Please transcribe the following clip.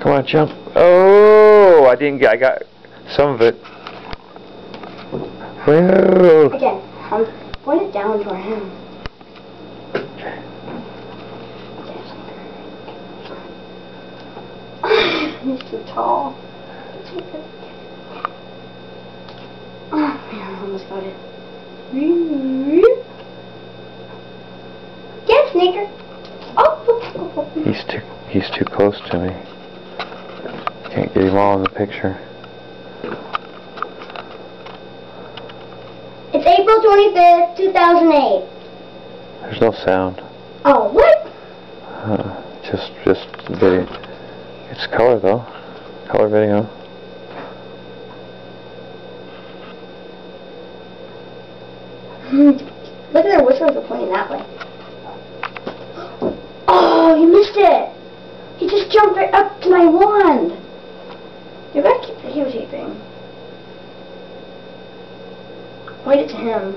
Come on, jump. Oh, I didn't get. I got some of it. Whoa. Again, point it down toward him. He's too tall. Oh man, I almost got it. Get Sneaker. Oh. He's too close to me. Can't get him all in the picture. It's April 25th, 2008. There's no sound. Oh, what? Just video. It's color though. Color video. Look at their whiskers are pointing that way. Oh, you missed it! He just jumped right up to my wand. You gotta keep videotaping. Point it to him.